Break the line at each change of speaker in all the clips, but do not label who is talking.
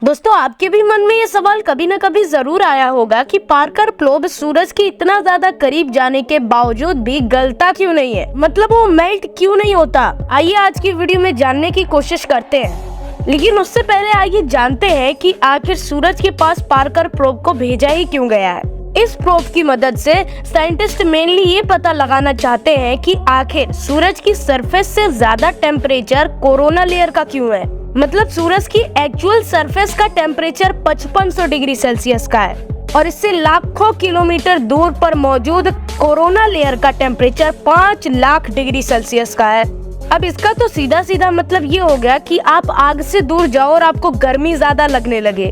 दोस्तों, आपके भी मन में ये सवाल कभी न कभी जरूर आया होगा कि पार्कर प्रोब सूरज के इतना ज्यादा करीब जाने के बावजूद भी गलता क्यों नहीं है, मतलब वो मेल्ट क्यों नहीं होता। आइए आज की वीडियो में जानने की कोशिश करते हैं, लेकिन उससे पहले आइए जानते हैं कि आखिर सूरज के पास पार्कर प्रोब को भेजा ही क्यों गया है। इस प्रोब की मदद से साइंटिस्ट मेनली ये पता लगाना चाहते हैं कि आखिर सूरज की सरफेस से ज्यादा टेम्परेचर कोरोना लेयर का क्यों है। मतलब सूरज की एक्चुअल सरफेस का टेम्परेचर 5500 डिग्री सेल्सियस का है और इससे लाखों किलोमीटर दूर पर मौजूद कोरोना लेयर का टेम्परेचर 5 लाख डिग्री सेल्सियस का है। अब इसका तो सीधा सीधा मतलब ये हो गया कि आप आग से दूर जाओ और आपको गर्मी ज्यादा लगने लगे।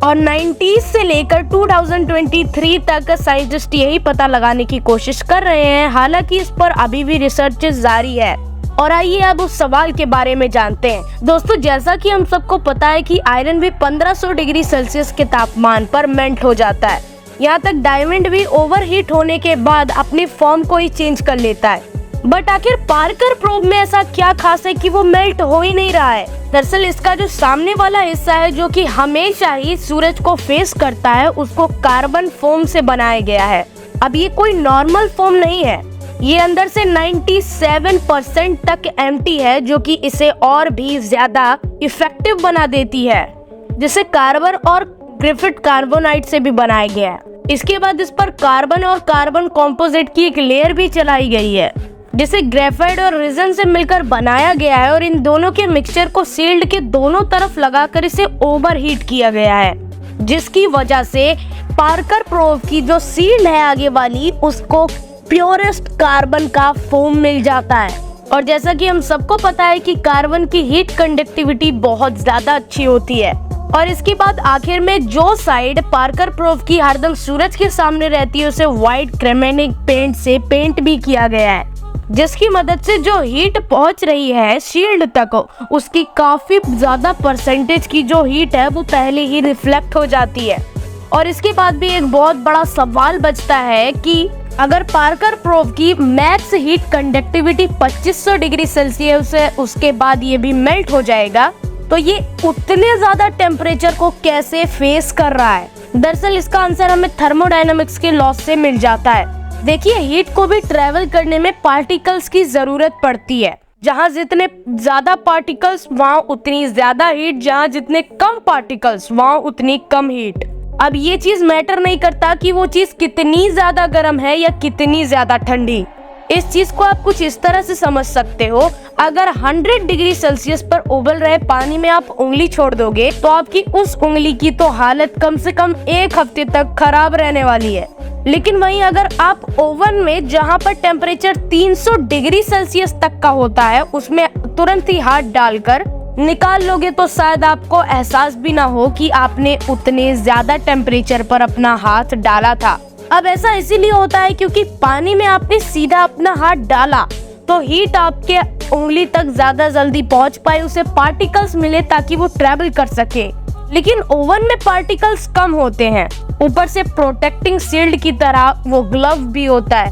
और 90s से लेकर 2023 तक साइंटिस्ट यही पता लगाने की कोशिश कर रहे हैं, हालांकि इस पर अभी भी रिसर्च जारी है। और आइए अब उस सवाल के बारे में जानते हैं। दोस्तों, जैसा कि हम सबको पता है कि आयरन भी 1500 डिग्री सेल्सियस के तापमान पर मेल्ट हो जाता है। यहाँ तक डायमंड भी ओवरहीट होने के बाद अपनी फॉर्म को ही चेंज कर लेता है। बट आखिर पार्कर प्रोब में ऐसा क्या खास है कि वो मेल्ट हो ही नहीं रहा है। दरअसल इसका जो सामने वाला हिस्सा है, जो कि हमेशा ही सूरज को फेस करता है, उसको कार्बन फोम से बनाया गया है। अब ये कोई नॉर्मल फोम नहीं है, ये अंदर से 97% तक एम्प्टी है, जो कि इसे और भी ज्यादा इफेक्टिव बना देती है, जिसे कार्बन और ग्रेफाइट कार्बोनाइट से भी बनाया गया है। इसके बाद इस पर कार्बन और कार्बन कॉम्पोजिट की एक लेयर भी चलाई गई है, जिसे ग्रेफाइट और रेजिन से मिलकर बनाया गया है। और इन दोनों के मिक्सचर को शील्ड के दोनों तरफ लगाकर इसे ओवरहीट किया गया है, जिसकी वजह से पार्कर प्रोब की जो शील्ड है आगे वाली, उसको प्योरेस्ट कार्बन का फोम मिल जाता है। और जैसा कि हम सबको पता है कि कार्बन की हीट कंडक्टिविटी बहुत ज्यादा अच्छी होती है। और इसके बाद आखिर में जो साइड पार्कर प्रोब की हरदम सूरज के सामने रहती है, उसे व्हाइट क्रेमेनिक पेंट से पेंट भी किया गया है, जिसकी मदद से जो हीट पहुंच रही है शील्ड तक, उसकी काफी ज्यादा परसेंटेज की जो हीट है वो पहले ही रिफ्लेक्ट हो जाती है। और इसके बाद भी एक बहुत बड़ा सवाल बचता है कि अगर पार्कर प्रोब की max heat conductivity 2500 degree Celsius है, उसके बाद ये भी मेल्ट हो जाएगा, तो ये उतने ज्यादा टेम्परेचर को कैसे फेस कर रहा है। दरअसल इसका आंसर हमें थर्मोडायनामिक्स के लॉ से मिल जाता है। देखिए, हीट को भी ट्रेवल करने में पार्टिकल्स की जरूरत पड़ती है। जहाँ जितने ज्यादा पार्टिकल्स वहाँ उतनी ज्यादा हीट, जहाँ जितने कम पार्टिकल्स वहाँ उतनी कम हीट। अब ये चीज मैटर नहीं करता कि वो चीज कितनी ज्यादा गर्म है या कितनी ज्यादा ठंडी। इस चीज को आप कुछ इस तरह से समझ सकते हो, अगर 100 डिग्री सेल्सियस पर उबल रहे पानी में आप उंगली छोड़ दोगे तो आपकी उस उंगली की तो हालत कम से कम 1 हफ्ते तक खराब रहने वाली है। लेकिन वहीं अगर आप ओवन में, जहां पर टेम्परेचर 300 डिग्री सेल्सियस तक का होता है, उसमें तुरंत ही हाथ डालकर निकाल लोगे तो शायद आपको एहसास भी ना हो कि आपने उतने ज्यादा टेम्परेचर पर अपना हाथ डाला था। अब ऐसा इसीलिए होता है क्योंकि पानी में आपने सीधा अपना हाथ डाला तो हीट आपके उंगली तक ज्यादा जल्दी पहुंच पाए, उसे पार्टिकल्स मिले ताकि वो ट्रेवल कर सके। लेकिन ओवन में पार्टिकल्स कम होते हैं, ऊपर से प्रोटेक्टिंग शील्ड की तरह वो ग्लव भी होता है।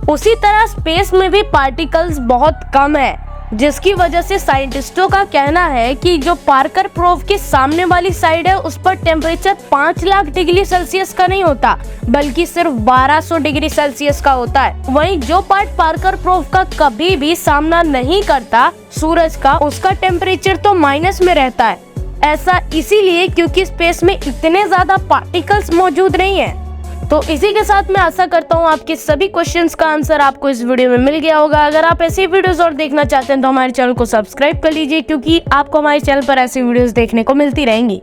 उसी तरह स्पेस में भी पार्टिकल्स बहुत कम है, जिसकी वजह से साइंटिस्टों का कहना है कि जो पार्कर प्रोब के सामने वाली साइड है, उस पर टेम्परेचर 5 लाख डिग्री सेल्सियस का नहीं होता, बल्कि सिर्फ 1200 डिग्री सेल्सियस का होता है। वहीं जो पार्ट पार्कर प्रोब का कभी भी सामना नहीं करता सूरज का, उसका टेम्परेचर तो माइनस में रहता है। ऐसा इसीलिए क्योंकि स्पेस में इतने ज्यादा पार्टिकल्स मौजूद नहीं है। तो इसी के साथ मैं आशा करता हूँ आपके सभी क्वेश्चंस का आंसर आपको इस वीडियो में मिल गया होगा। अगर आप ऐसी वीडियोस और देखना चाहते हैं तो हमारे चैनल को सब्सक्राइब कर लीजिए, क्योंकि आपको हमारे चैनल पर ऐसी वीडियोस देखने को मिलती रहेंगी।